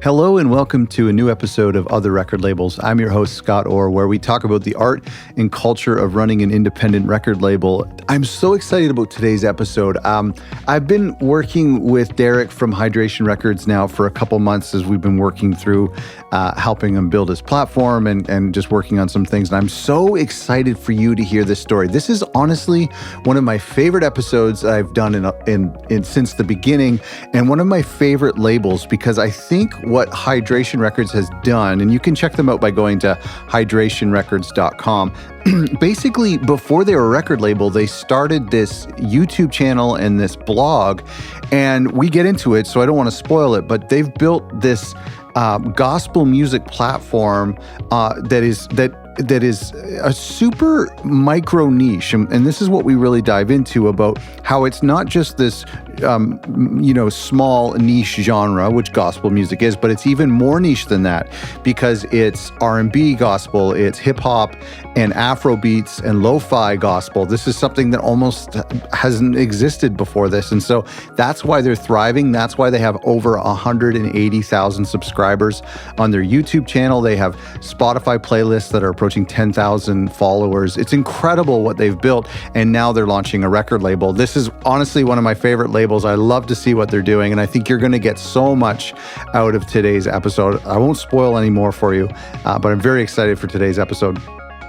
Hello and welcome to a new episode of Other Record Labels. I'm your host, Scott Orr, where we talk about the art and culture of running an independent record label. I'm so excited about today's episode. I've been working with Derrick from Hydration Records now for a couple months as we've been working through helping him build his platform and just working on some things. And I'm so excited for you to hear this story. This is honestly one of my favorite episodes I've done in since the beginning, and one of my favorite labels because I think what Hydration Records has done, and you can check them out by going to hydrationrecords.com. Basically, before they were a record label, they started this YouTube channel and this blog, and we get into it, so I don't want to spoil it, but they've built this gospel music platform that is a super micro niche. And this is what we really dive into about how it's not just this, small niche genre, which gospel music is, but it's even more niche than that because it's R&B gospel, it's hip hop and Afro beats and lo-fi gospel. This is something that almost hasn't existed before this. And so that's why they're thriving. That's why they have over 180,000 subscribers on their YouTube channel. They have Spotify playlists that are approaching 10,000 followers. It's incredible what they've built, and now they're launching a record label. This is honestly one of my favorite labels. I love to see what they're doing, and I think you're going to get so much out of today's episode. I won't spoil any more for you, but I'm very excited for today's episode.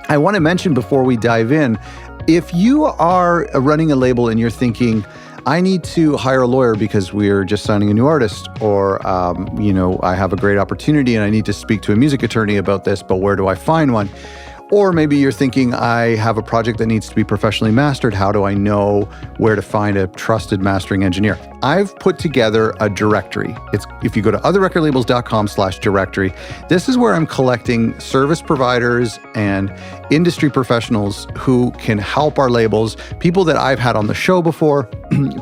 I want to mention before we dive in, if you are running a label and you're thinking, I need to hire a lawyer because we're just signing a new artist, or, I have a great opportunity and I need to speak to a music attorney about this, but where do I find one? Or maybe you're thinking, I have a project that needs to be professionally mastered. How do I know where to find a trusted mastering engineer? I've put together a directory. If you go to otherrecordlabels.com/directory, this is where I'm collecting service providers and industry professionals who can help our labels, people that I've had on the show before,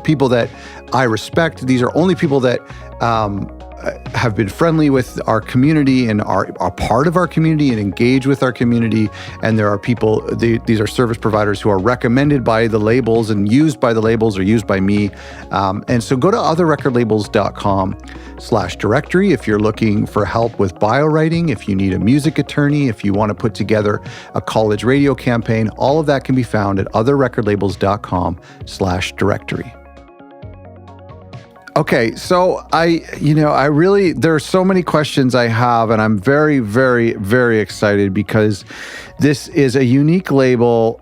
people that I respect. These are only people that have been friendly with our community and are part of our community and engage with our community. And there are people, these are service providers who are recommended by the labels and used by the labels or used by me. And so go to otherrecordlabels.com/directory if you're looking for help with bio writing, if you need a music attorney, if you want to put together a college radio campaign. All of that can be found at otherrecordlabels.com/directory. Okay, so there are so many questions I have, and I'm very, very, very excited because this is a unique label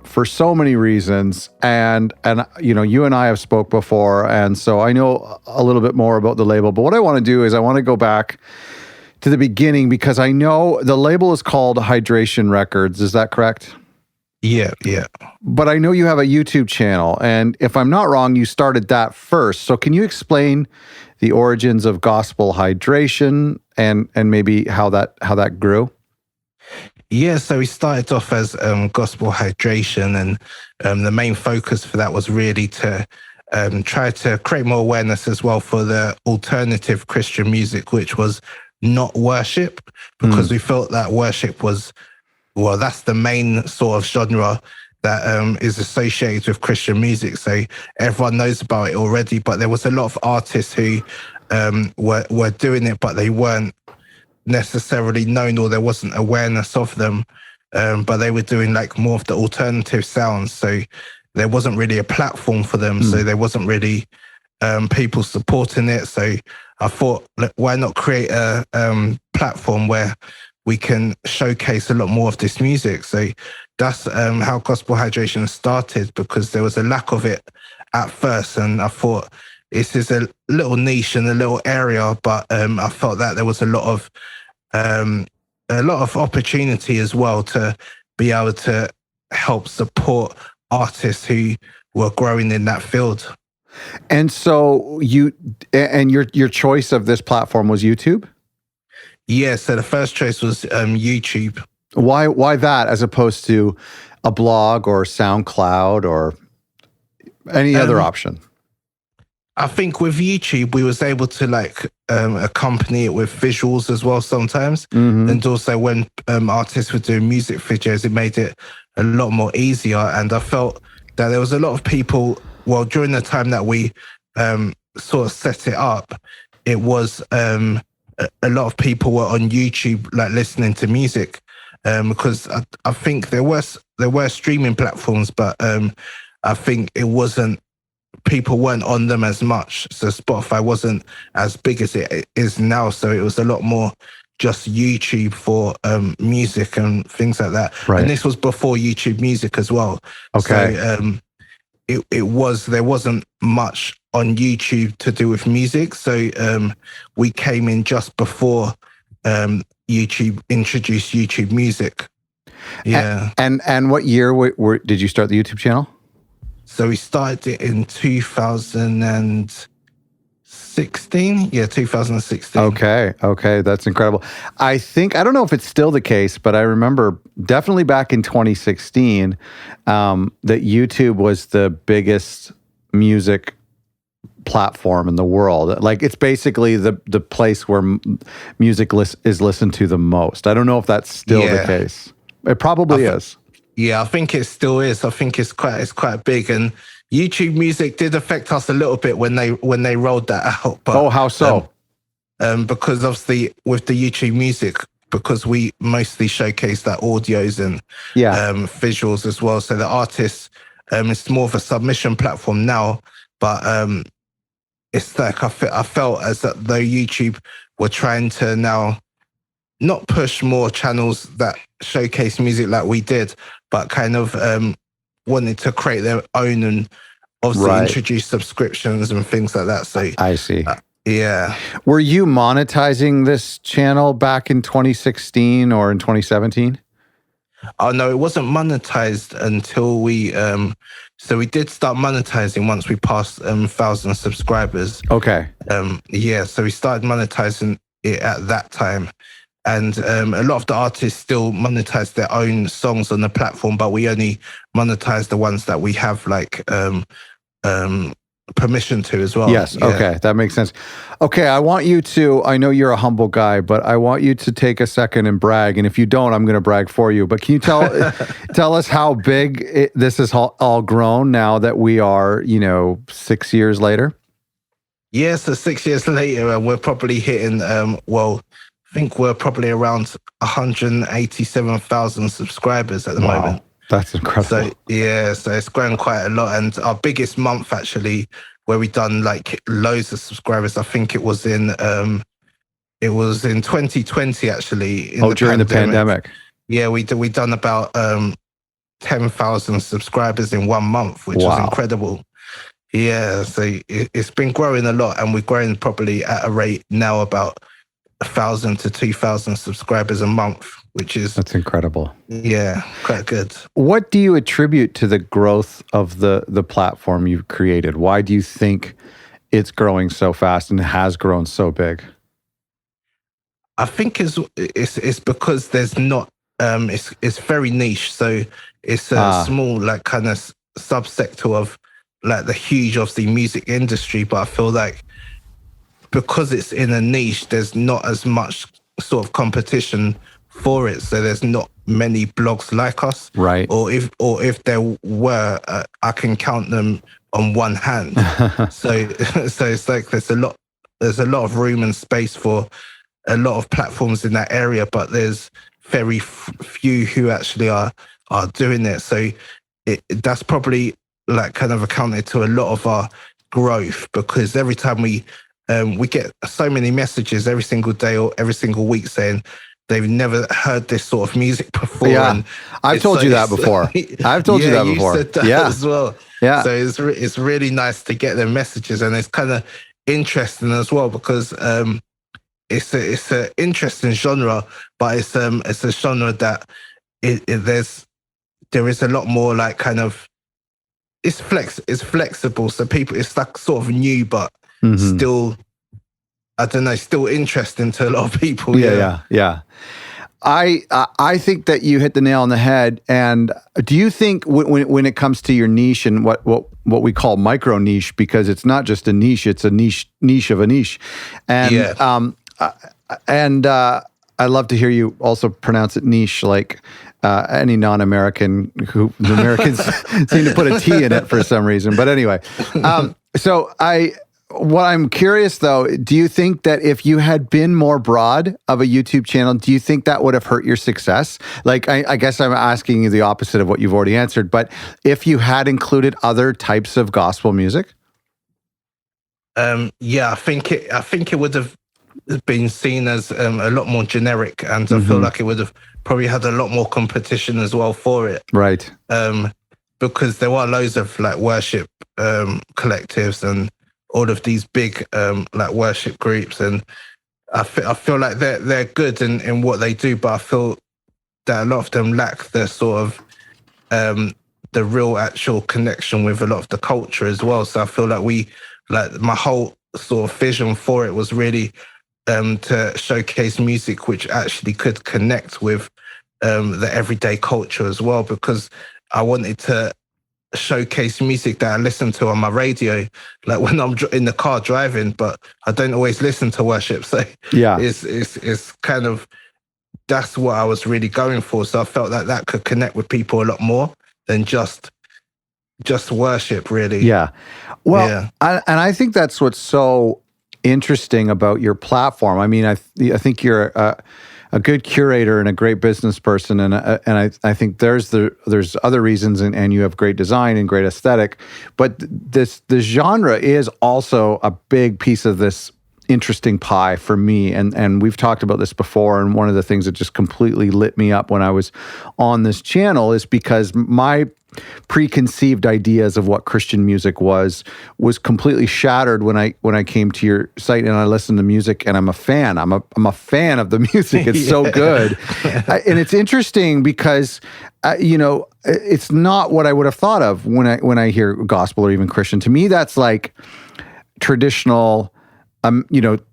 for so many reasons. And you and I have spoke before, and so I know a little bit more about the label. But what I want to do is I want to go back to the beginning because I know the label is called Hydration Records. Is that correct? Yeah. But I know you have a YouTube channel, and if I'm not wrong, you started that first. So can you explain the origins of Gospel Hydration and maybe how that grew? Yeah, so we started off as Gospel Hydration, and the main focus for that was really to try to create more awareness as well for the alternative Christian music, which was not worship, because we felt that worship was, well, that's the main sort of genre that is associated with Christian music. So everyone knows about it already, but there was a lot of artists who were doing it, but they weren't necessarily known, or there wasn't awareness of them. But they were doing like more of the alternative sounds. So there wasn't really a platform for them. So there wasn't really people supporting it. So I thought, why not create a platform where we can showcase a lot more of this music. So that's how Gospel Hydration started, because there was a lack of it at first. And I thought this is a little niche and a little area, but I felt that there was a lot of opportunity as well to be able to help support artists who were growing in that field. And so your choice of this platform was YouTube? Yeah, so the first choice was YouTube. Why that as opposed to a blog or SoundCloud or any other option? I think with YouTube, we was able to accompany it with visuals as well sometimes. Mm-hmm. And also when artists were doing music videos, it made it a lot more easier. And I felt that there was a lot of people, well, during the time that we sort of set it up, it was a lot of people were on YouTube, like listening to music, because I think there were streaming platforms, but I think it wasn't, people weren't on them as much. So Spotify wasn't as big as it is now. So it was a lot more just YouTube for music and things like that. Right. And this was before YouTube Music as well. Okay. So there wasn't much on YouTube to do with music. So we came in just before YouTube introduced YouTube Music. Yeah. And what year did you start the YouTube channel? So we started it in 2016. Yeah, 2016. Okay, that's incredible. I don't know if it's still the case, but I remember definitely back in 2016 that YouTube was the biggest music platform in the world. Like, it's basically the place where music is listened to the most. I don't know if that's still the case. It probably is. Yeah, I think it still is. I think it's quite big, and YouTube Music did affect us a little bit when they rolled that out. But, how so? Because obviously with the YouTube Music, because we mostly showcase that audios and visuals as well. So the artists, it's more of a submission platform now, but it's like I felt as though YouTube were trying to now not push more channels that showcase music like we did, but kind of wanted to create their own and obviously introduce subscriptions and things like that. So I see. Yeah. Were you monetizing this channel back in 2016 or in 2017? Oh, no, it wasn't monetized until we so we did start monetizing once we passed 1,000 subscribers. Okay. So we started monetizing it at that time. And a lot of the artists still monetize their own songs on the platform, but we only monetize the ones that we have like permission to as well. Yes. Yeah. Okay. That makes sense. Okay. I want you to, I know you're a humble guy, but I want you to take a second and brag. And if you don't, I'm going to brag for you. But can you tell us how big this has all grown now that we are, 6 years later? Yeah. So 6 years later, we're probably hitting, I think we're probably around 187,000 subscribers at the moment. That's incredible. So so it's grown quite a lot. And our biggest month actually, where we done like loads of subscribers, I think it was in 2020 actually. During the pandemic. Yeah, we done about 10,000 subscribers in 1 month, which was incredible. Yeah, so it's been growing a lot, and we're growing probably at a rate now about 1,000 to 2,000 subscribers a month, that's incredible. Yeah, quite good. What do you attribute to the growth of the platform you've created? Why do you think it's growing so fast and has grown so big? I think it's because there's not it's very niche, so it's a small like kind of subsector of like the huge of the music industry, but I feel like because it's in a niche, there's not as much sort of competition for it. So there's not many blogs like us. Right. Or if there were, I can count them on one hand. so it's like there's a lot of room and space for a lot of platforms in that area, but there's very few who actually are doing it. So that's probably like kind of accounted to a lot of our growth, because every time we get so many messages every single day or every single week saying they've never heard this sort of music before. Yeah, and I've told you that before. I've told you that before. You said that as well. Yeah. So it's really nice to get their messages, and it's kind of interesting as well because it's a interesting genre, but it's a genre that there is a lot more like kind of it's flexible. So it's like sort of new, but still, I don't know, still interesting to a lot of people. Yeah. I think that you hit the nail on the head. And do you think when it comes to your niche and what we call micro niche, because it's not just a niche, it's a niche of a niche. And I love to hear you also pronounce it niche, like any non-American the Americans seem to put a T in it for some reason. But anyway, so I what I'm curious though, do you think that if you had been more broad of a YouTube channel, do you think that would have hurt your success? Like, I guess I'm asking you the opposite of what you've already answered, but if you had included other types of gospel music? Yeah, I think it would have been seen as a lot more generic, and I feel like it would have probably had a lot more competition as well for it. Right. Because there are loads of like worship collectives and all of these big like worship groups, and I feel like they're good in what they do, but I feel that a lot of them lack the sort of the real actual connection with a lot of the culture as well. So I feel like my whole sort of vision for it was really to showcase music which actually could connect with the everyday culture as well, because I wanted to showcase music that I listen to on my radio, like when I'm in the car driving, but I don't always listen to worship. So yeah, it's kind of, that's what I was really going for. So I felt like that could connect with people a lot more than just worship, really. Yeah. Well, yeah. I think that's what's so interesting about your platform. I mean, I think you're a good curator and a great business person, and I think there's other reasons, and you have great design and great aesthetic, but this genre is also a big piece of this interesting pie for me, and we've talked about this before, and one of the things that just completely lit me up when I was on this channel is because my preconceived ideas of what Christian music was completely shattered when I came to your site and I listened to music, and I'm a fan. I'm a fan of the music. It's so good. And it's interesting because it's not what I would have thought of when I hear gospel or even Christian. To me, that's like traditional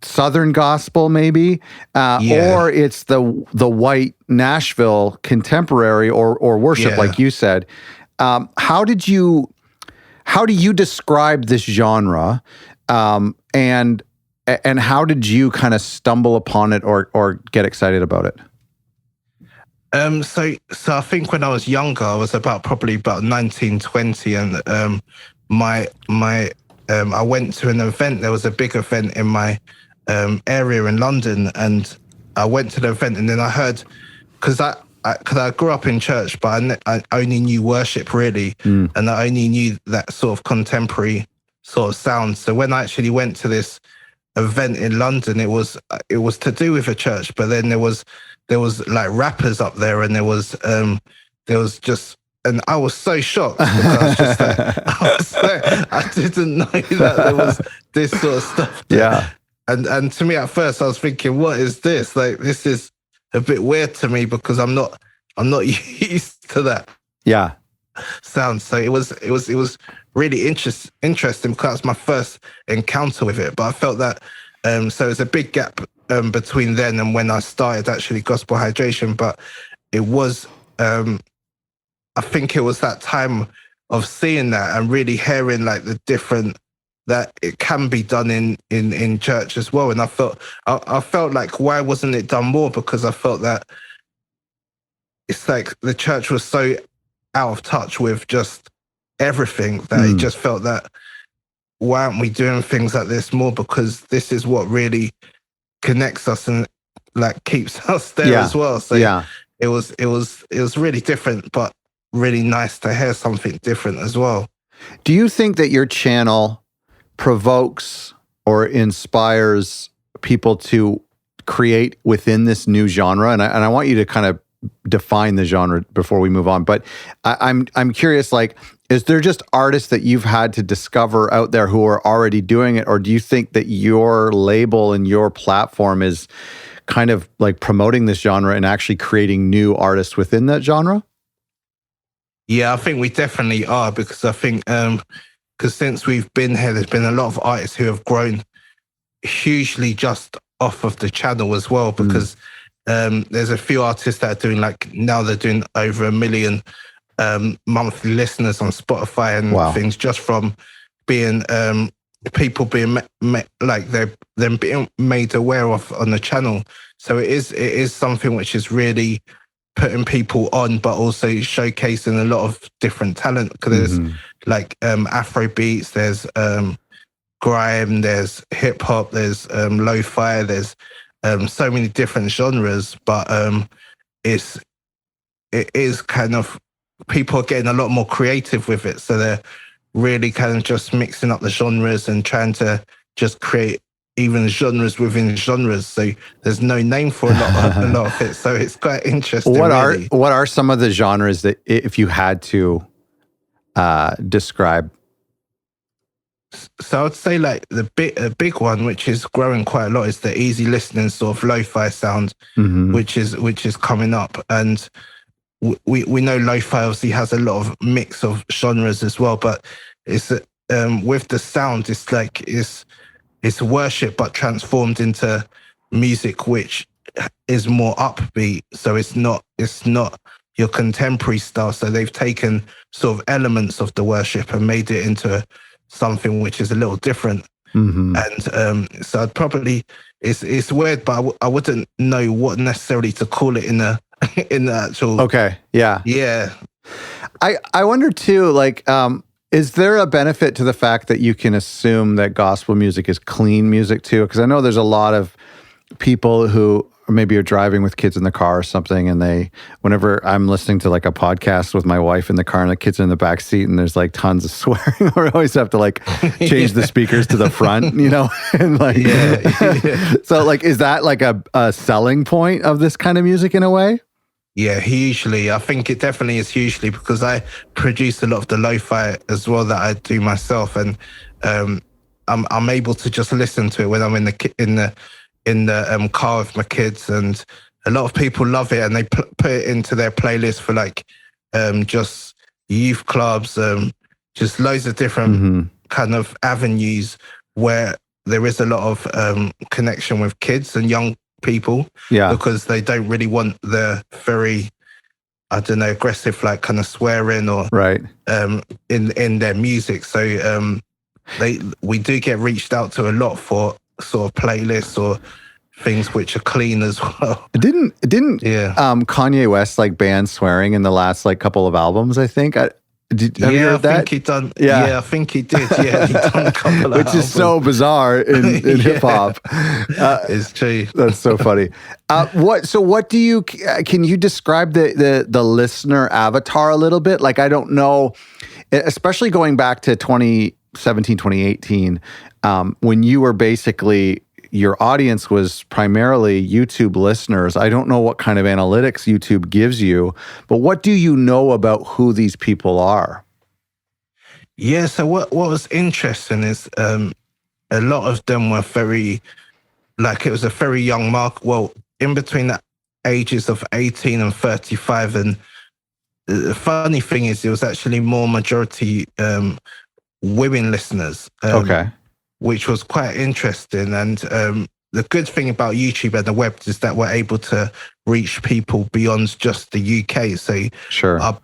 Southern gospel maybe, or it's the white Nashville contemporary or worship, like you said. How do you describe this genre, and how did you kind of stumble upon it or get excited about it? So I think when I was younger, I was probably about 19, 20, and I went to an event. There was a big event in my area in London, and I went to the event, and then I heard, because I grew up in church, but I only knew worship really, and I only knew that sort of contemporary sort of sound. So when I actually went to this event in London, it was to do with a church, but then there was like rappers up there, and there was just. And I was so shocked because I was just like, I didn't know that there was this sort of stuff there. Yeah. And to me at first, I was thinking, what is this? Like, this is a bit weird to me because I'm not used to that. Yeah. Sound. So it was really interesting because that was my first encounter with it. But I felt that so there's a big gap between then and when I started actually Gospel Hydration. But it was I think it was that time of seeing that and really hearing like the different, that it can be done in church as well. And I felt like, why wasn't it done more? Because I felt that it's like the church was so out of touch with just everything that it just felt that, why aren't we doing things like this more? Because this is what really connects us and like keeps us there as well. So it was really different, but really nice to hear something different as well. Do you think that your channel provokes or inspires people to create within this new genre? And I want you to kind of define the genre before we move on. But I'm curious, like, is there just artists that you've had to discover out there who are already doing it? Or do you think that your label and your platform is kind of like promoting this genre and actually creating new artists within that genre? Yeah, I think we definitely are, because I think because since we've been here, there's been a lot of artists who have grown hugely just off of the channel as well, because there's a few artists that are doing, like, now they're doing over 1 million monthly listeners on Spotify and things, just from being people being like them being made aware of on the channel. So it is something which is really putting people on, but also showcasing a lot of different talent, because there's like Afro beats, there's grime, there's hip hop, there's lo-fi, there's so many different genres, but it is kind of, people are getting a lot more creative with it. So they're really kind of just mixing up the genres and trying to just create even genres within genres. So there's no name for a lot of it. So it's quite interesting. What really. are some of the genres that, if you had to describe? So I'd say like a big one, which is growing quite a lot, is the easy listening sort of lo-fi sound, which is coming up. And we know lo-fi obviously has a lot of mix of genres as well, but it's with the sound, it's like it's worship but transformed into music which is more upbeat. So it's not your contemporary style. So they've taken sort of elements of the worship and made it into something which is a little different. And so I'd probably, it's weird, but I wouldn't know what necessarily to call it in the actual. Okay. Yeah. Yeah. I wonder too, like, is there a benefit to the fact that you can assume that gospel music is clean music too? Because I know there's a lot of people who maybe are driving with kids in the car or something, and whenever I'm listening to like a podcast with my wife in the car and the kids are in the back seat and there's like tons of swearing, or I always have to like change the speakers to the front, and like, So like, is that like a selling point of this kind of music in a way? Yeah, hugely. I think it definitely is hugely, because I produce a lot of the lo-fi as well that I do myself, and I'm able to just listen to it when I'm in the car with my kids, and a lot of people love it, and they put it into their playlist for like just youth clubs, just loads of different kind of avenues where there is a lot of connection with kids and young people, because they don't really want the very, I don't know, aggressive like kind of swearing or in their music. So we do get reached out to a lot for sort of playlists or things which are clean as well. Didn't Kanye West like ban swearing in the last like couple of albums, I think? Have you heard that? I think he done. Yeah, I think he did. Yeah, he done a couple of which is so bizarre in hip hop. It's true. That's so funny. What do you? Can you describe the listener avatar a little bit? Like, I don't know, especially going back to 2017, 2018, when you were basically, your audience was primarily YouTube listeners. I don't know what kind of analytics YouTube gives you, but what do you know about who these people are? Yeah, so what was interesting is a lot of them were very, like, it was a very young mark. Well, in between the ages of 18 and 35. And the funny thing is, it was actually more majority women listeners. Which was quite interesting. And the good thing about YouTube and the web is that we're able to reach people beyond just the UK. So our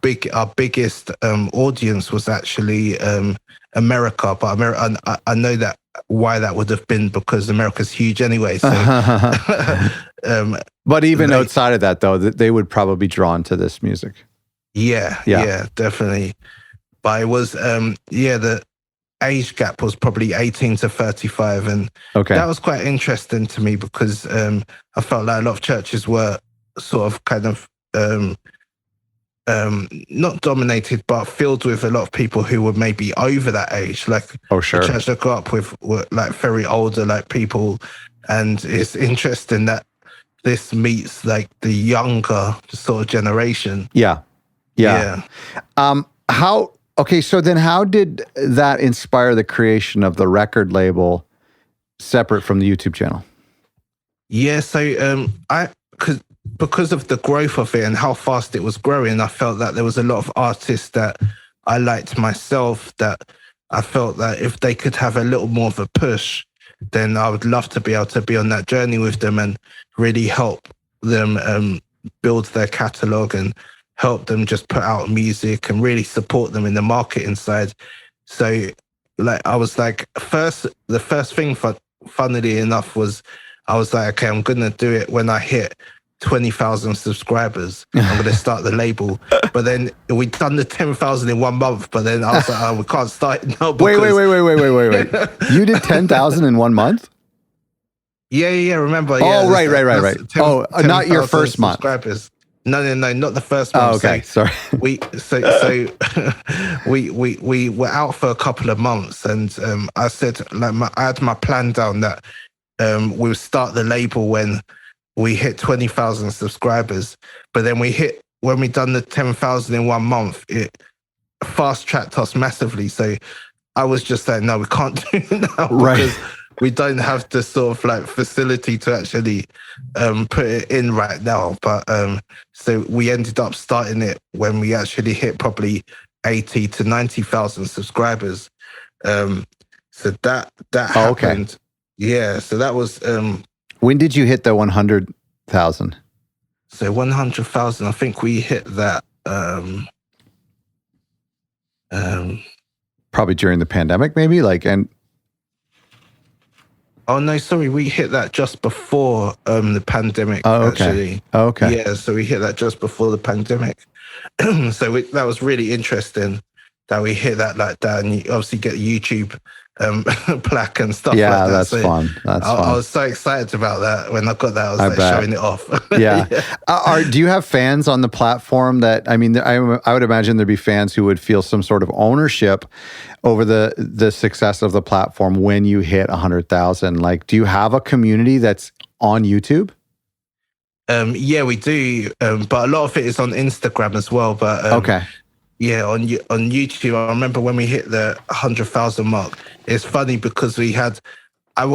biggest audience was actually America. But I know that why that would have been, because America's huge anyway. So, but even outside of that, though, they would probably be drawn to this music. Yeah, definitely. But it was, the age gap was probably 18 to 35. And that was quite interesting to me, because I felt like a lot of churches were sort of kind of not dominated, but filled with a lot of people who were maybe over that age. Like, the church I grew up with were like very older, like people. And it's interesting that this meets like the younger sort of generation. Yeah. So then how did that inspire the creation of the record label separate from the YouTube channel? Yeah, so because of the growth of it and how fast it was growing, I felt that there was a lot of artists that I liked myself, that I felt that if they could have a little more of a push, then I would love to be able to be on that journey with them and really help them build their catalog and help them just put out music and really support them in the marketing side. So like, I was like, the first thing, funnily enough, was I was like, okay, I'm going to do it when I hit 20,000 subscribers. I'm going to start the label. But then we'd done the 10,000 in 1 month. But then I was like, oh, we can't start it now. Wait. You did 10,000 in 1 month? Yeah. Remember? Oh, right. 10, not your first month. Subscribers. No, not the first month. Oh, okay. Sorry. We were out for a couple of months, and I said, like, I had my plan down that we would start the label when we hit 20,000 subscribers. But then when we done the 10,000 in 1 month, it fast tracked us massively. So I was just saying, no, we can't do it now because we don't have the sort of like facility to actually put it in right now. But so we ended up starting it when we actually hit probably 80 to 90,000 subscribers. So that happened. Okay. Yeah. So that was. When did you hit the 100,000? So 100,000, I think we hit that. Probably during the pandemic, maybe Oh no, sorry, we hit that just before the pandemic. Oh, okay. Actually. Okay. Yeah, so we hit that just before the pandemic. So that was really interesting that we hit that like that, and you obviously get YouTube plaque and stuff like that. Yeah, that's fun. I was so excited about that when I got that. I was showing it off. Yeah. Do you have fans on the platform that, I mean, I would imagine there'd be fans who would feel some sort of ownership over the success of the platform when you hit 100,000. Like, do you have a community that's on YouTube? Yeah, we do. But a lot of it is on Instagram as well. But okay. Yeah, on YouTube, I remember when we hit the 100,000 mark. It's funny because we had, I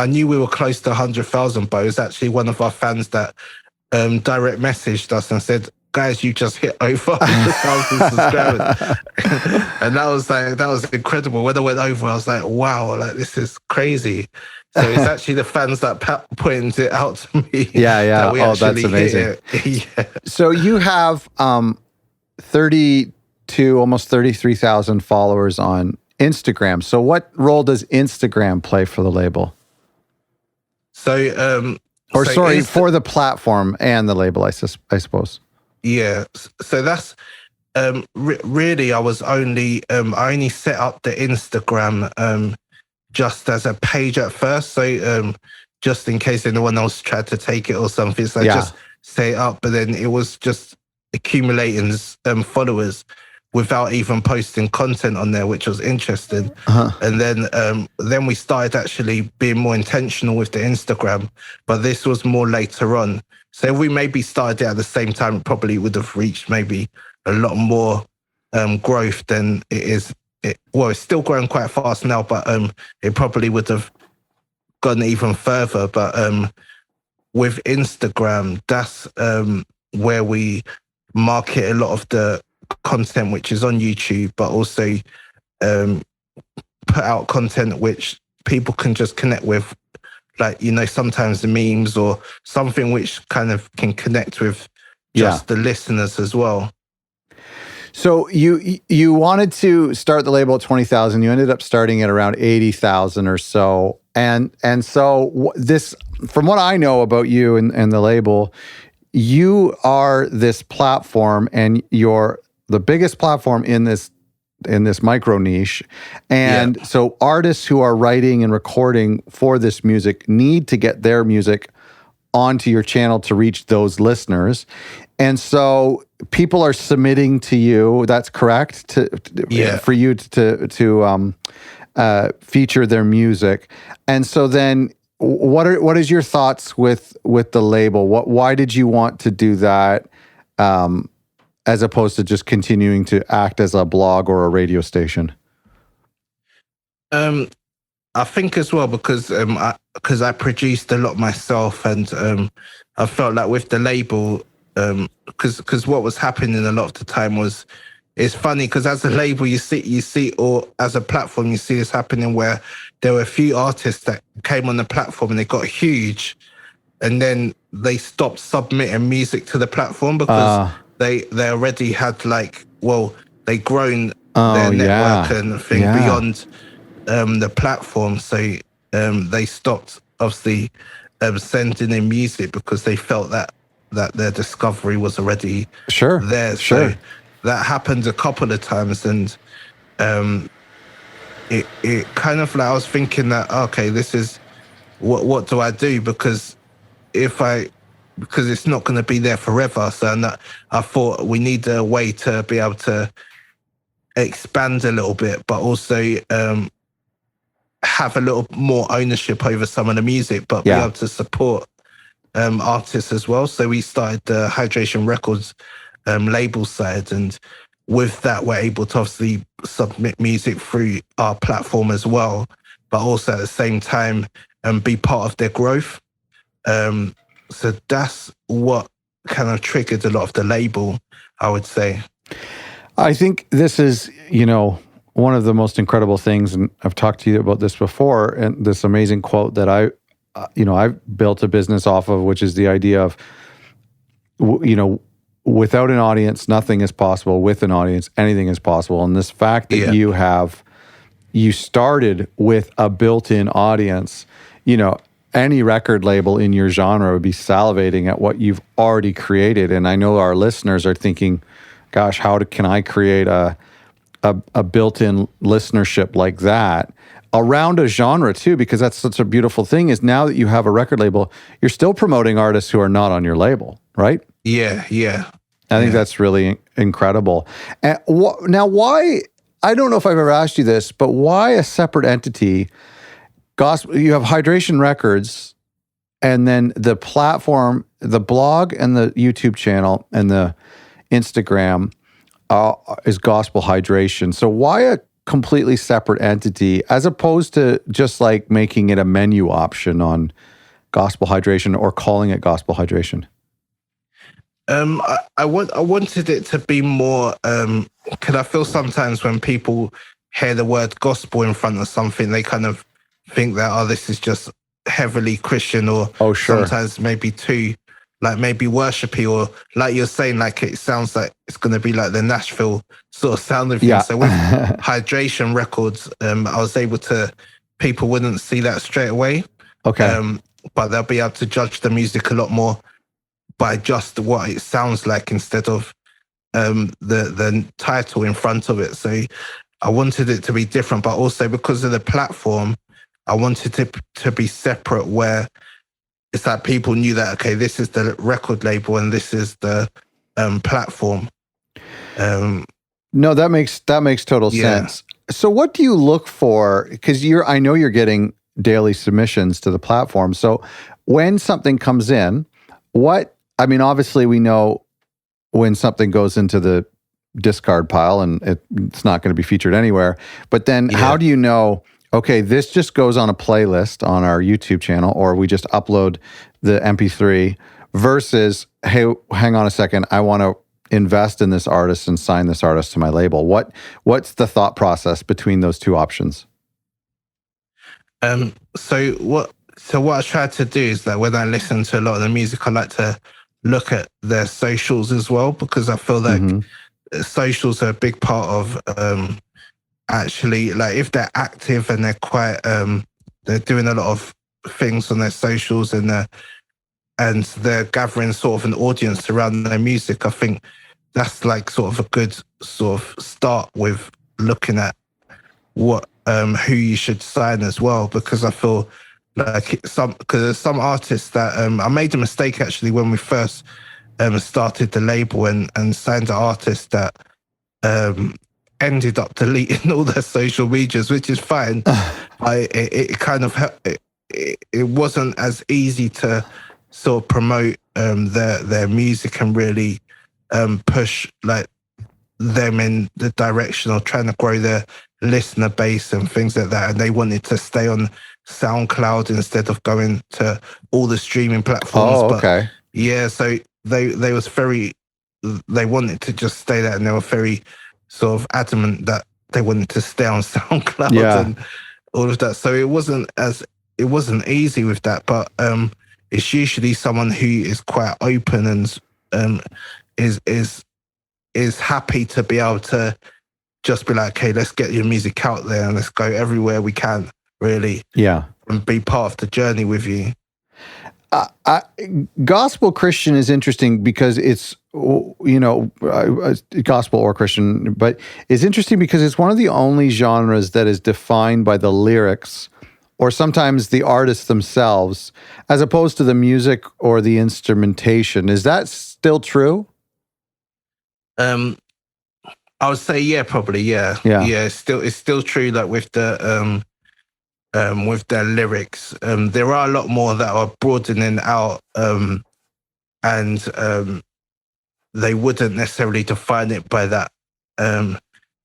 knew we were close to 100,000, but it was actually one of our fans that direct messaged us and said, guys, you just hit over 100,000 subscribers. And that was incredible. When I went over, I was like, wow, like this is crazy. So it's actually the fans that pointed it out to me. Yeah. Oh, that's amazing. Yeah. So you have 32, almost 33,000 followers on Instagram. So what role does Instagram play for the label? So, for the platform and the label, I suppose. Yeah. So that's really, I only set up the Instagram just as a page at first. So just in case anyone else tried to take it or something. So I just set it up, but then it was just accumulating followers without even posting content on there, which was interesting. And then we started actually being more intentional with the Instagram, but this was more later on. So if we maybe started it at the same time, it probably would have reached maybe a lot more growth than it is. It's still growing quite fast now, but it probably would have gone even further. But with Instagram, that's where we market a lot of the content which is on YouTube, but also put out content which people can just connect with, like, sometimes the memes or something which kind of can connect with just the listeners as well. So you wanted to start the label at 20,000. You ended up starting at around 80,000 or so. And so this, from what I know about you and the label, you are this platform, and you're the biggest platform in this micro niche. And so artists who are writing and recording for this music need to get their music onto your channel to reach those listeners. And so people are submitting to you, that's correct, for you to feature their music. And so then what is your thoughts with the label? Why did you want to do that as opposed to just continuing to act as a blog or a radio station? I think as well because I produced a lot myself, and I felt like with the label, because what was happening a lot of the time was, it's funny because as a label you see, or as a platform you see this happening where there were a few artists that came on the platform and they got huge, and then they stopped submitting music to the platform because they already had they grown their network and thing beyond the platform, so they stopped obviously sending in music because they felt that their discovery was already there. Sure. So that happened a couple of times, and it kind of like I was thinking that, okay, this is what do I do, because it's not going to be there forever. So I thought we need a way to be able to expand a little bit, but also have a little more ownership over some of the music, but be able to support artists as well. So we started the Hydration Records label side, and with that, we're able to obviously submit music through our platform as well, but also at the same time be part of their growth. So that's what kind of triggered a lot of the label, I would say. I think this is, one of the most incredible things, and I've talked to you about this before, and this amazing quote that I've built a business off of, which is the idea of, without an audience, nothing is possible. With an audience, anything is possible. And this fact that you started with a built-in audience, any record label in your genre would be salivating at what you've already created. And I know our listeners are thinking, gosh, can I create a built-in listenership like that around a genre too? Because that's such a beautiful thing, is now that you have a record label, you're still promoting artists who are not on your label, right? Yeah. I think that's really incredible. And now, why, I don't know if I've ever asked you this, but why a separate entity? Gospel, you have Hydration Records, and then the platform, the blog and the YouTube channel and the Instagram is Gospel Hydration. So why a completely separate entity as opposed to just like making it a menu option on Gospel Hydration or calling it Gospel Hydration? I wanted it to be more, because I feel sometimes when people hear the word gospel in front of something, they kind of think that, this is just heavily Christian, or sometimes maybe too, like maybe worshipy, or like you're saying, like it sounds like it's going to be like the Nashville sort of sound of things. So with Hydration Records, I was able to, people wouldn't see that straight away. Okay. But they'll be able to judge the music a lot more by just what it sounds like instead of the title in front of it. So I wanted it to be different, but also because of the platform, I wanted it to be separate, where it's like people knew that, okay, this is the record label and this is the platform. No, that makes total sense. So what do you look for? Because I know you're getting daily submissions to the platform. So when something comes in, obviously we know when something goes into the discard pile and it's not going to be featured anywhere. But then how do you know, okay, this just goes on a playlist on our YouTube channel, or we just upload the MP3, versus, hey, hang on a second, I want to invest in this artist and sign this artist to my label? What's the thought process between those two options? So what I try to do is that when I listen to a lot of the music, I like to look at their socials as well, because I feel like socials are a big part of actually, like if they're active and they're quite they're doing a lot of things on their socials, and they're gathering sort of an audience around their music, I think that's like sort of a good sort of start with looking at what who you should sign as well. Because I feel like because there's some artists that I made a mistake actually when we first started the label and signed an artist that ended up deleting all their social medias, which is fine. It kind of it wasn't as easy to sort of promote their music and really push like them in the direction of trying to grow their listener base and things like that. And they wanted to stay on SoundCloud instead of going to all the streaming platforms. Oh, okay. But so they wanted to just stay there, and they were very sort of adamant that they wanted to stay on SoundCloud and all of that. So it wasn't easy with that, but it's usually someone who is quite open and is happy to be able to just be like, okay, let's get your music out there and let's go everywhere we can, really. Yeah. And be part of the journey with you. Gospel Christian is interesting because it's, gospel or Christian, but it's interesting because it's one of the only genres that is defined by the lyrics or sometimes the artists themselves, as opposed to the music or the instrumentation. Is that still true? I would say, yeah, probably, yeah. Yeah. It's still true. Like with their lyrics, there are a lot more that are broadening out, and they wouldn't necessarily define it by that.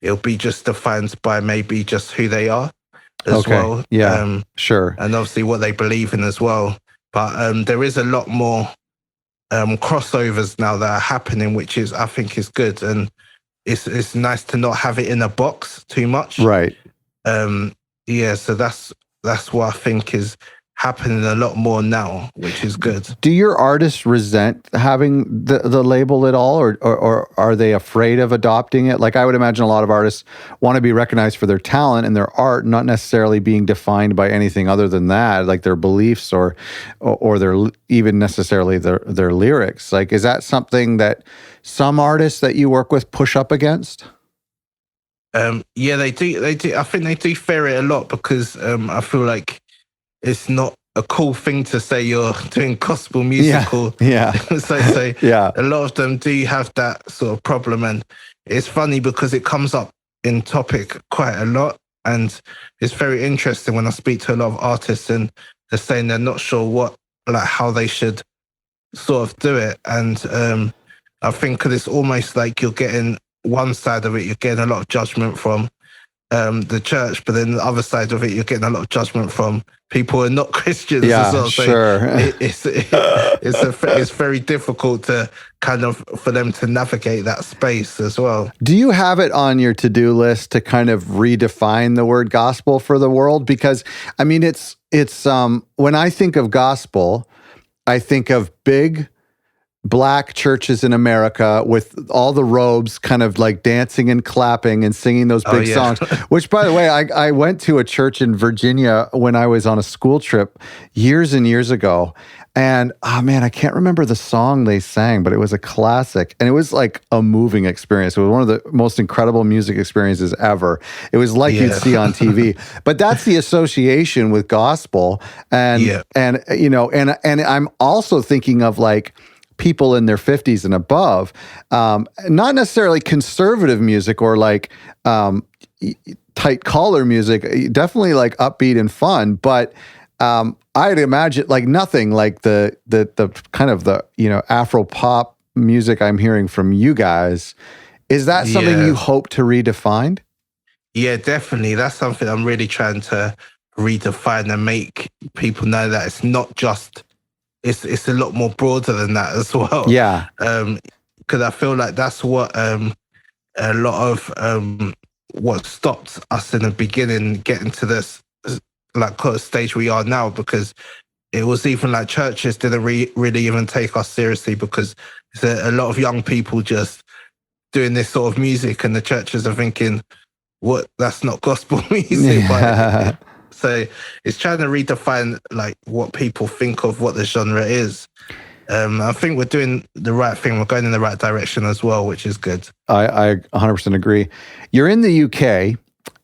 It'll be just defined by maybe just who they are as well. Yeah, sure. And obviously what they believe in as well. But there is a lot more crossovers now that are happening, which I think is good. And it's nice to not have it in a box too much. Right. So that's what I think is happening a lot more now, which is good. Do your artists resent having the label at all, or are they afraid of adopting it? Like, I would imagine a lot of artists want to be recognized for their talent and their art, not necessarily being defined by anything other than that, like their beliefs or their even necessarily their lyrics. Like, is that something that some artists that you work with push up against? Yeah, they do. I think they do fear it a lot because I feel like it's not a cool thing to say you're doing gospel musical. Yeah. so yeah. A lot of them do have that sort of problem, and it's funny because it comes up in topic quite a lot, and it's very interesting when I speak to a lot of artists and they're saying they're not sure how they should sort of do it, and I think 'cause it's almost like you're getting one side of it, you're getting a lot of judgment from the church, but then the other side of it, you're getting a lot of judgment from people who are not Christians as well. So sure. It's very difficult to kind of for them to navigate that space as well. Do you have it on your to-do list to kind of redefine the word gospel for the world? Because I mean, it's when I think of gospel, I think of big Black churches in America with all the robes kind of like dancing and clapping and singing those big songs, which, by the way, I went to a church in Virginia when I was on a school trip years and years ago. And, oh man, I can't remember the song they sang, but it was a classic. And it was like a moving experience. It was one of the most incredible music experiences ever. It was like you'd see on TV. But that's the association with gospel. And I'm also thinking of like people in their 50s and above, not necessarily conservative music or like tight collar music, definitely like upbeat and fun, but I'd imagine like nothing like the kind of the Afro pop music I'm hearing from you guys. Is that something you hope to redefine? Yeah, definitely. That's something I'm really trying to redefine and make people know that it's not just. It's a lot more broader than that as well. Yeah. Because I feel like that's what a lot of what stopped us in the beginning getting to this like kind of stage we are now, because it was even like churches didn't really even take us seriously because there's a lot of young people just doing this sort of music and the churches are thinking, what, that's not gospel music. Yeah. So it's trying to redefine like what people think of what the genre is. I think we're doing the right thing. We're going in the right direction as well, which is good. I 100% agree. You're in the UK,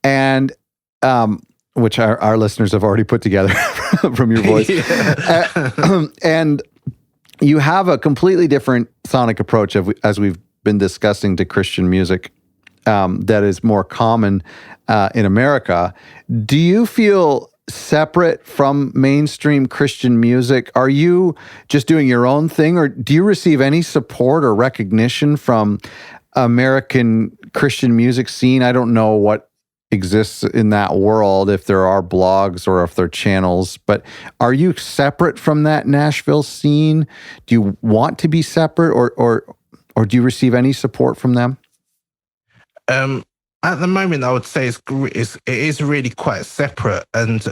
and which our listeners have already put together from your voice. And you have a completely different sonic approach, as we've been discussing, to Christian music that is more common in America. Do you feel separate from mainstream Christian music? Are you just doing your own thing, or do you receive any support or recognition from American Christian music scene? I don't know what exists in that world, if there are blogs or if there are channels, but are you separate from that Nashville scene? Do you want to be separate, or do you receive any support from them? At the moment, I would say it is really quite separate, and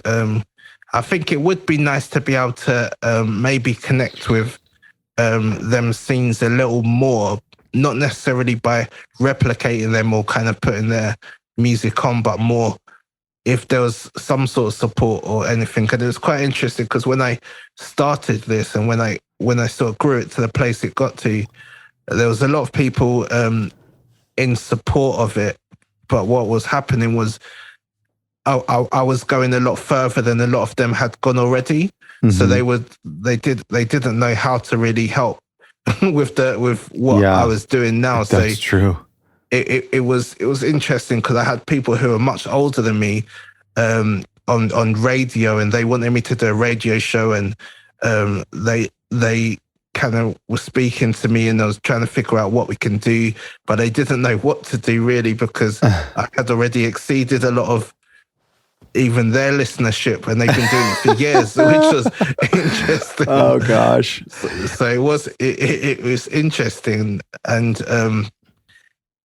I think it would be nice to be able to maybe connect with them scenes a little more, not necessarily by replicating them or kind of putting their music on, but more if there was some sort of support or anything. And it was quite interesting because when I started this and when I sort of grew it to the place it got to, there was a lot of people in support of it. But what was happening was I was going a lot further than a lot of them had gone already. Mm-hmm. So they didn't know how to really help with what I was doing now. That's true. It was interesting because I had people who are much older than me on radio, and they wanted me to do a radio show, and they kind of were speaking to me, and I was trying to figure out what we can do, but they didn't know what to do really because I had already exceeded a lot of even their listenership, and they've been doing it for years, which was interesting. Oh gosh! So it was interesting, and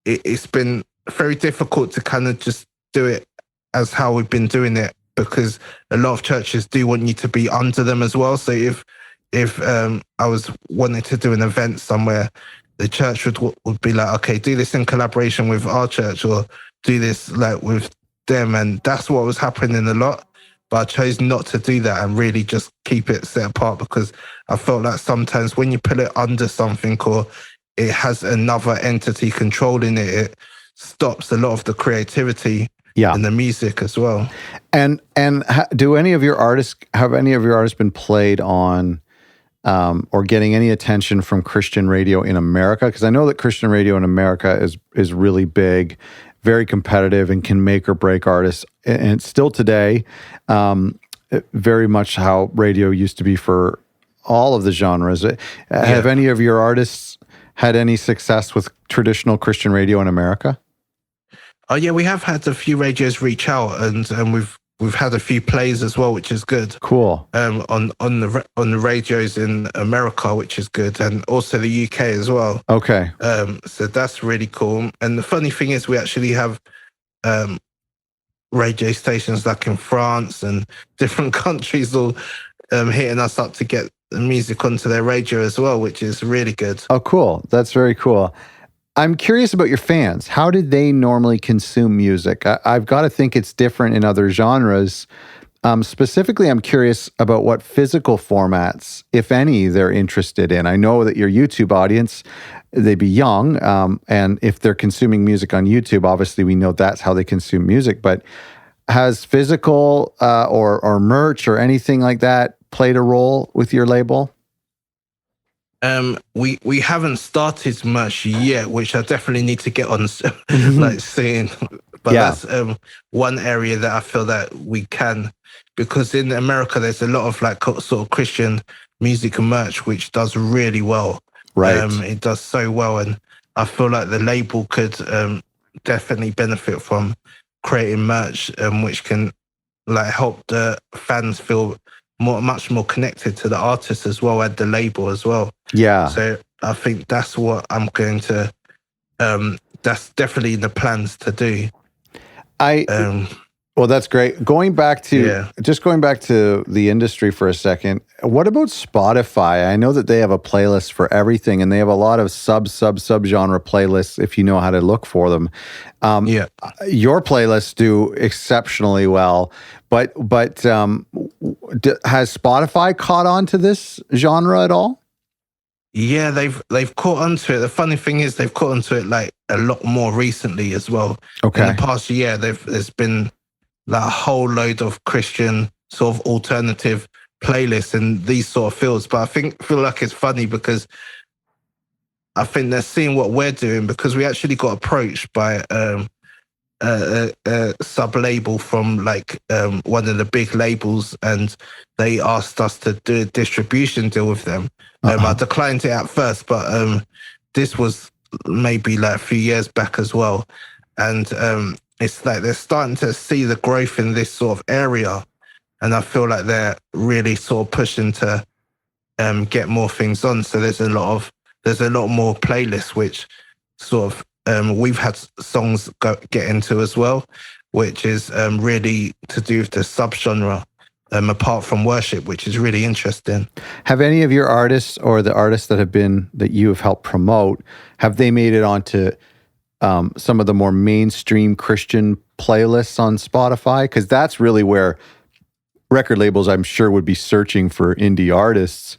it's been very difficult to kind of just do it as how we've been doing it because a lot of churches do want you to be under them as well. So if I was wanting to do an event somewhere, the church would be like, okay, do this in collaboration with our church or do this like with them. And that's what was happening a lot. But I chose not to do that and really just keep it set apart because I felt like sometimes when you put it under something or it has another entity controlling it, it stops a lot of the creativity and the music as well. And do any of your artists been played on or getting any attention from Christian radio in America? Because I know that Christian radio in America is really big, very competitive, and can make or break artists. And it's still today very much how radio used to be for all of the genres. Have any of your artists had any success with traditional Christian radio in America? Oh yeah, we have had a few radios reach out, and we've had a few plays as well, which is good. Cool. On the radios in America, which is good, and also the UK as well. Okay. So that's really cool. And the funny thing is, we actually have radio stations like in France and different countries all hitting us up to get the music onto their radio as well, which is really good. Oh, cool. That's very cool. I'm curious about your fans. How did they normally consume music? I've got to think it's different in other genres. Specifically, I'm curious about what physical formats, if any, they're interested in. I know that your YouTube audience, they'd be young, and if they're consuming music on YouTube, obviously we know that's how they consume music. But has physical or merch or anything like that played a role with your label? We haven't started much yet, which I definitely need to get on like soon. But that's one area that I feel that we can, because in America there's a lot of like sort of Christian music and merch which does really well. Right. It does so well, and I feel like the label could definitely benefit from creating merch which can like help the fans feel much more connected to the artist as well and the label as well. Yeah. So I think that's what I'm going to, that's definitely in the plans to do. Well, that's great. Going back to the industry for a second, what about Spotify? I know that they have a playlist for everything, and they have a lot of sub-genre playlists if you know how to look for them. Your playlists do exceptionally well, but has Spotify caught on to this genre at all? Yeah, they've caught onto it. The funny thing is they've caught onto it like a lot more recently as well. Okay. In the past year, there's been like a whole load of Christian sort of alternative playlists in these sort of fields. But I feel like it's funny because I think they're seeing what we're doing, because we actually got approached by a sub-label from like one of the big labels, and they asked us to do a distribution deal with them. I declined it at first, but this was maybe like a few years back as well. And it's like they're starting to see the growth in this sort of area. And I feel like they're really sort of pushing to get more things on. So there's a lot more playlists, which sort of we've had songs get into as well, which is really to do with the subgenre apart from worship, which is really interesting. Have any of your artists or the artists that you have helped promote, have they made it onto some of the more mainstream Christian playlists on Spotify? Because that's really where record labels, I'm sure, would be searching for indie artists,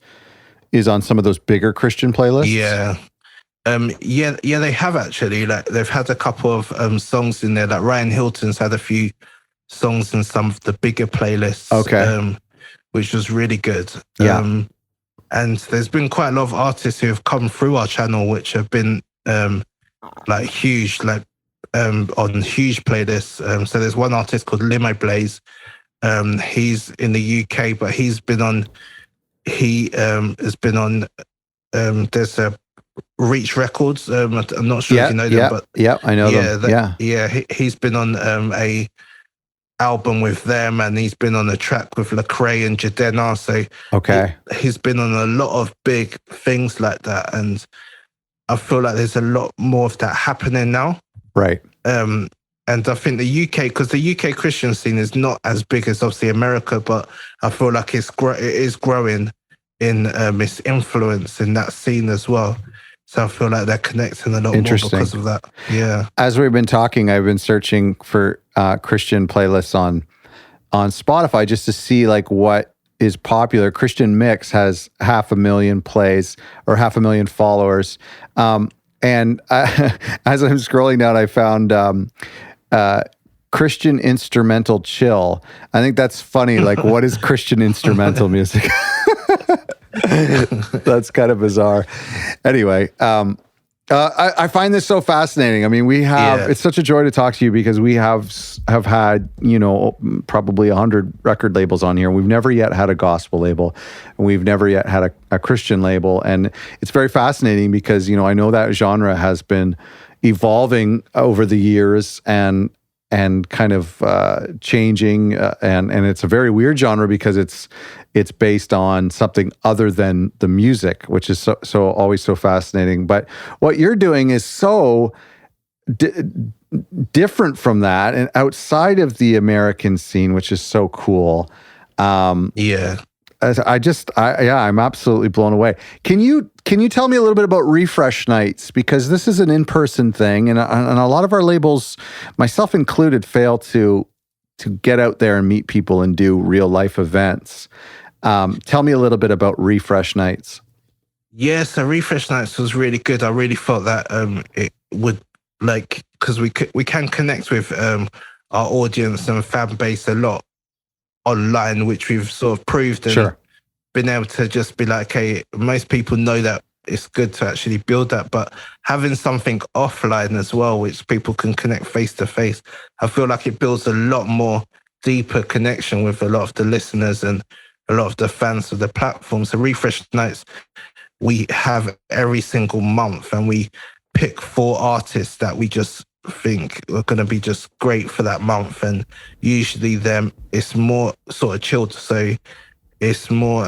is on some of those bigger Christian playlists. Yeah. Yeah, they have actually. Like they've had a couple of songs in there. Like Ryan Hilton's had a few songs in some of the bigger playlists. Okay. Which was really good. Yeah. And there's been quite a lot of artists who have come through our channel, which have been like huge, like on huge playlists. So there's one artist called Limo Blaze. He's in the UK, but he's been on. He has been on. There's a Reach Records. I'm not sure if you know them, but I know them. He's been on a album with them, and he's been on a track with Lecrae and Jadena. So he's been on a lot of big things like that, and I feel like there's a lot more of that happening now. Right. And I think the UK, because the UK Christian scene is not as big as obviously America, but I feel like it is growing in its influence in that scene as well. So I feel like they're connecting a lot more because of that. Yeah. As we've been talking, I've been searching for Christian playlists on Spotify just to see like what is popular. Christian Mix has 500,000 plays or 500,000 followers. And as I'm scrolling down, I found Christian Instrumental Chill. I think that's funny. Like, what is Christian instrumental music? That's kind of bizarre. Anyway, I find this so fascinating. I mean, we have, it's such a joy to talk to you because we have had, probably 100 record labels on here. We've never yet had a gospel label, and we've never yet had a Christian label. And it's very fascinating because, I know that genre has been evolving over the years and kind of changing, and it's a very weird genre because it's based on something other than the music, which is so always so fascinating. But what you're doing is so different from that and outside of the American scene, which is so cool. I'm absolutely blown away. Can you tell me a little bit about Refresh Nights? Because this is an in-person thing, and a lot of our labels, myself included, fail to get out there and meet people and do real life events. Tell me a little bit about Refresh Nights. Yeah, so Refresh Nights was really good. I really felt that it would, like, because we can connect with our audience and fan base a lot online, which we've sort of proved and been able to just be like, okay, most people know that it's good to actually build that, but having something offline as well, which people can connect face to face, I feel like it builds a lot more deeper connection with a lot of the listeners and a lot of the fans of the platform. So Refresh Nights, we have every single month, and we pick 4 artists that we just think are going to be just great for that month. And usually it's more sort of chilled, so it's more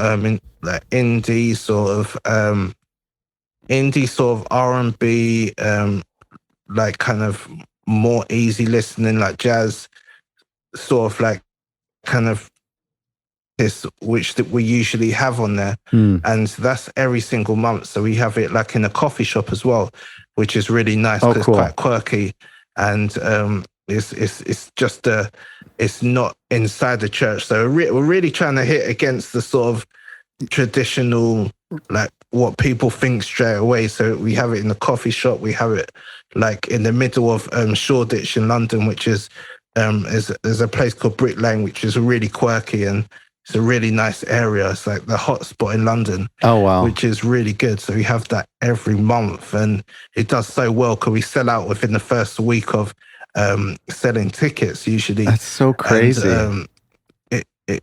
like indie sort of R&B, like kind of more easy listening, like jazz, sort of like kind of this, which that we usually have on there. And that's every single month. So we have it like in a coffee shop as well, which is really nice because it's quite quirky. And it's just it's not inside the church. So we're really trying to hit against the sort of traditional, like what people think straight away. So we have it in the coffee shop. We have it like in the middle of Shoreditch in London, which is there's a place called Brick Lane, which is really quirky, and it's a really nice area. It's like the hot spot in London. Oh, wow. Which is really good. So we have that every month, and it does so well because we sell out within the first week of selling tickets usually. That's so crazy. And,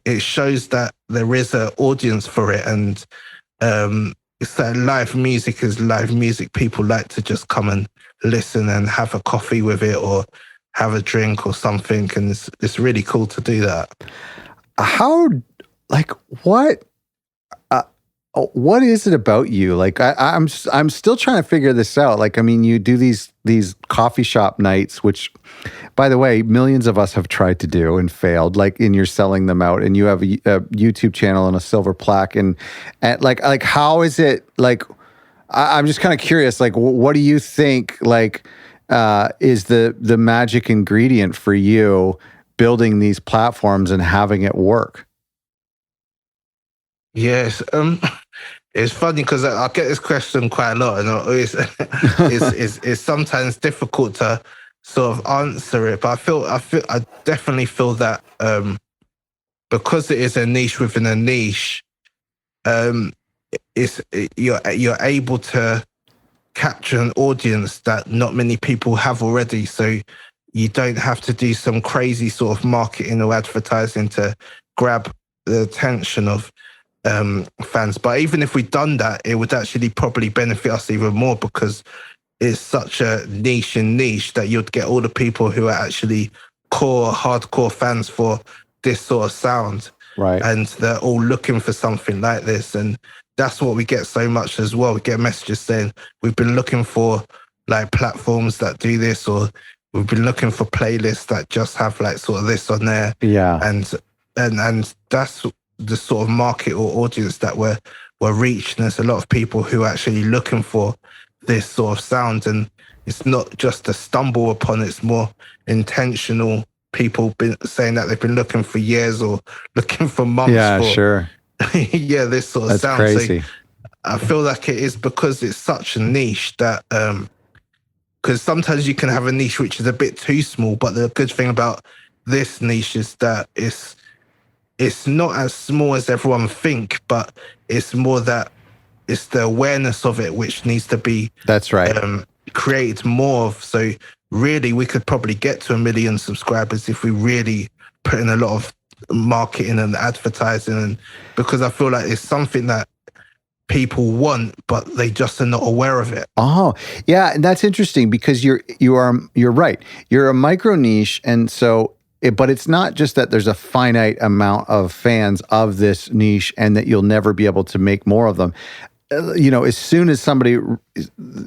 it shows that there is an audience for it, and it's that live music is live music. People like to just come and listen and have a coffee with it or have a drink or something, and it's really cool to do that. What is it about you? Like I'm still trying to figure this out. Like, I mean, you do these coffee shop nights, which, by the way, millions of us have tried to do and failed. Like, and you're selling them out, and you have a YouTube channel and a silver plaque, and like how is it? Like, I'm just kind of curious. Like, what do you think? Like, is the magic ingredient for you building these platforms and having it work? Yes. It's funny because I get this question quite a lot, and it's sometimes difficult to sort of answer it. But I definitely feel that because it is a niche within a niche, you're able to capture an audience that not many people have already. So you don't have to do some crazy sort of marketing or advertising to grab the attention of fans. But even if we'd done that, it would actually probably benefit us even more, because it's such a niche that you'd get all the people who are actually hardcore fans for this sort of sound. Right. And they're all looking for something like this. And that's what we get so much as well. We get messages saying we've been looking for like platforms that do this, or we've been looking for playlists that just have like sort of this on there. Yeah. And that's the sort of market or audience that we're reaching. There's a lot of people who are actually looking for this sort of sound, and it's not just a stumble upon, it's more intentional. People been saying that they've been looking for years or looking for months. Yeah, for, sure. yeah, this sort of That's sound. crazy. So I feel like it is because it's such a niche that because sometimes you can have a niche which is a bit too small, but the good thing about this niche is that it's not as small as everyone think, but it's more that it's the awareness of it which needs to be That's right. Created more of. So really, we could probably get to 1 million subscribers if we really put in a lot of marketing and advertising, and because I feel like it's something that people want, but they just are not aware of it. Oh, yeah, and that's interesting because you're right. You're a micro niche, and so. But it's not just that there's a finite amount of fans of this niche and that you'll never be able to make more of them. As soon as somebody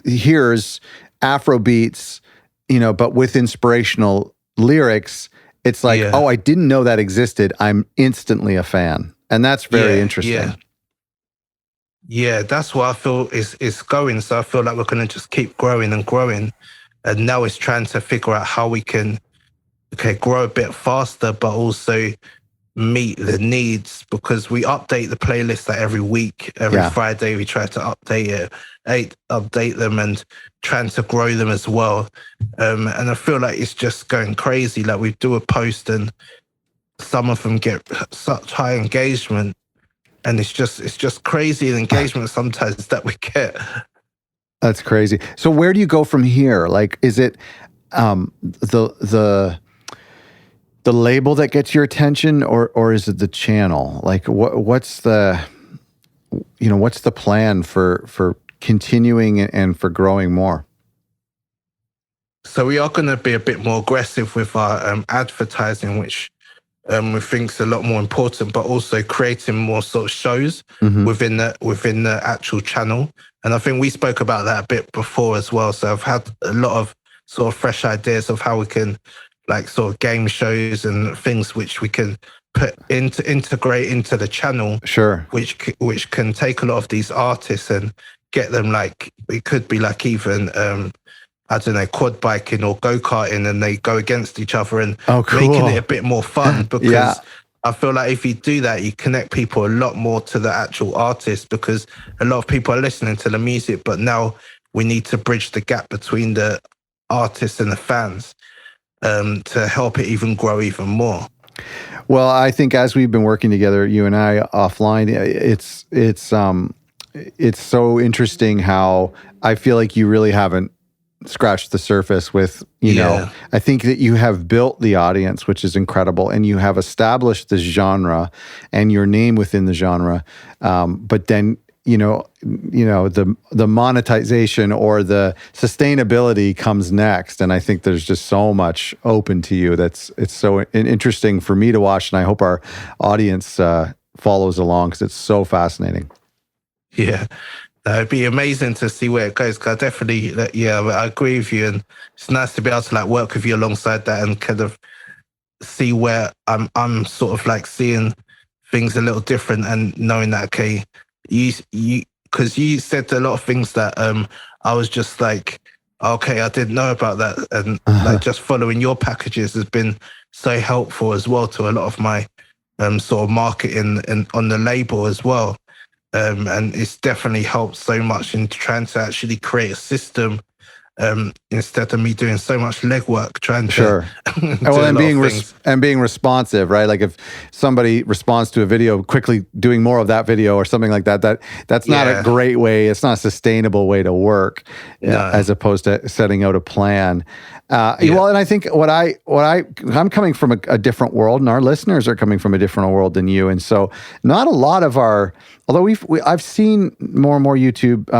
hears Afro beats, but with inspirational lyrics, it's like, oh, I didn't know that existed. I'm instantly a fan. And that's very interesting. Yeah, that's what I feel is going. So I feel like we're going to just keep growing and growing. And now it's trying to figure out how we can grow a bit faster, but also meet the needs, because we update the playlist like every week, every Friday. We try to update them and trying to grow them as well. And I feel like it's just going crazy. Like we do a post and some of them get such high engagement, and it's just crazy the engagement sometimes that we get. That's crazy. So where do you go from here? Like, is it the label that gets your attention, or is it the channel? Like what's the plan for continuing and for growing more? So we are going to be a bit more aggressive with our advertising, which we think is a lot more important, but also creating more sort of shows within the actual channel. And I think we spoke about that a bit before as well. So I've had a lot of sort of fresh ideas of how we can like sort of game shows and things which we can integrate into the channel. Sure. Which can take a lot of these artists and get them, like, it could be like even I don't know, quad biking or go-karting, and they go against each other and making it a bit more fun, because I feel like if you do that, you connect people a lot more to the actual artist, because a lot of people are listening to the music, but now we need to bridge the gap between the artists and the fans to help it even grow even more. Well, I think as we've been working together, you and I offline, it's so interesting how I feel like you really haven't scratched the surface with, I think that you have built the audience, which is incredible, and you have established this genre and your name within the genre. But then, the monetization or the sustainability comes next. And I think there's just so much open to you. It's so interesting for me to watch. And I hope our audience follows along, because it's so fascinating. Yeah. It'd be amazing to see where it goes. Cause I definitely, I agree with you. And it's nice to be able to like work with you alongside that and kind of see where I'm sort of like seeing things a little different, and knowing that, okay, because you said a lot of things that I was just like, Okay, I didn't know about that. And like just following your packages has been so helpful as well to a lot of my sort of marketing and on the label as well. And it's definitely helped so much in trying to actually create a system instead of me doing so much legwork trying to Sure. do Well, a lot of things. and being responsive, right? Like if somebody responds to a video, quickly doing more of that video or something like that. That's not a great way. It's not a sustainable way to work, as opposed to setting out a plan. Well, and I think I'm coming from a different world, and our listeners are coming from a different world than you, and so not a lot of our. Although I've seen more and more YouTube,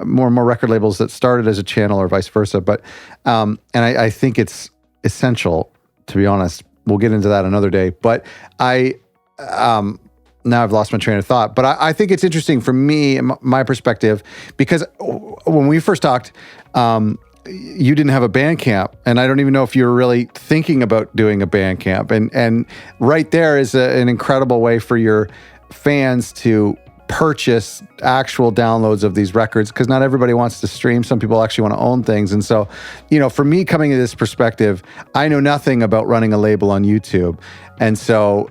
more and more record labels that started as a channel or vice versa, but and I think it's essential, to be honest. We'll get into that another day. But now I've lost my train of thought. But I think it's interesting for me, my perspective, because when we first talked, you didn't have a Bandcamp, and I don't even know if you were really thinking about doing a Bandcamp. And right there is an incredible way for your fans to purchase actual downloads of these records, because not everybody wants to stream. Some people actually want to own things. And so, for me coming to this perspective, I know nothing about running a label on YouTube. And so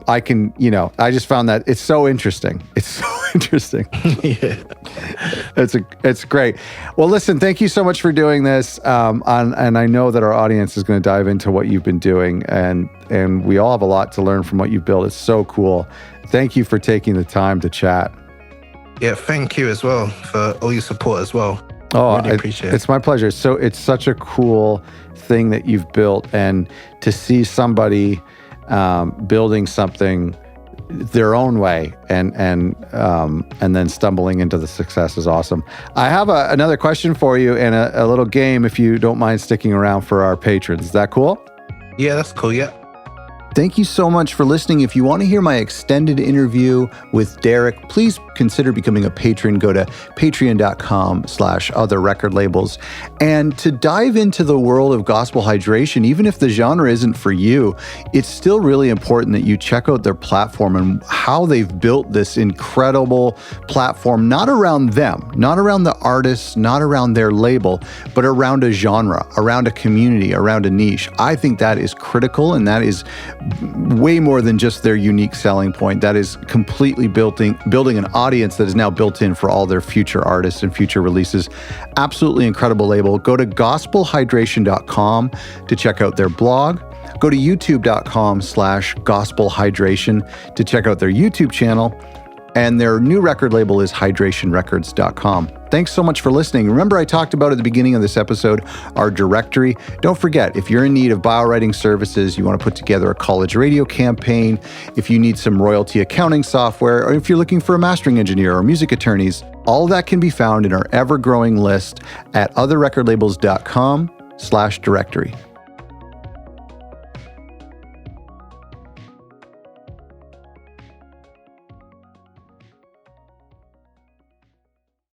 I can, I just found that it's so interesting. It's so interesting. Yeah. It's great. Well, listen, thank you so much for doing this. And I know that our audience is going to dive into what you've been doing, and we all have a lot to learn from what you've built. It's so cool. Thank you for taking the time to chat. Yeah, thank you as well for all your support as well. Oh, really appreciate it. It's my pleasure. So it's such a cool thing that you've built, and to see somebody building something their own way and then stumbling into the success is awesome. I have another question for you and a little game, if you don't mind sticking around for our patrons. Is that cool? Yeah, that's cool. Yeah. Thank you so much for listening. If you want to hear my extended interview with Derrick, please consider becoming a patron. Go to patreon.com/other record labels. And to dive into the world of gospel hydration, even if the genre isn't for you, it's still really important that you check out their platform and how they've built this incredible platform, not around them, not around the artists, not around their label, but around a genre, around a community, around a niche. I think that is critical, and that is way more than just their unique selling point. That is completely building an audience that is now built in for all their future artists and future releases. Absolutely incredible label. Go to gospelhydration.com to check out their blog. Go to youtube.com/gospelhydration to check out their YouTube channel. And their new record label is hydrationrecords.com. Thanks so much for listening. Remember, I talked about at the beginning of this episode, our directory. Don't forget, if you're in need of biowriting services, you want to put together a college radio campaign, if you need some royalty accounting software, or if you're looking for a mastering engineer or music attorneys, all that can be found in our ever-growing list at otherrecordlabels.com/directory.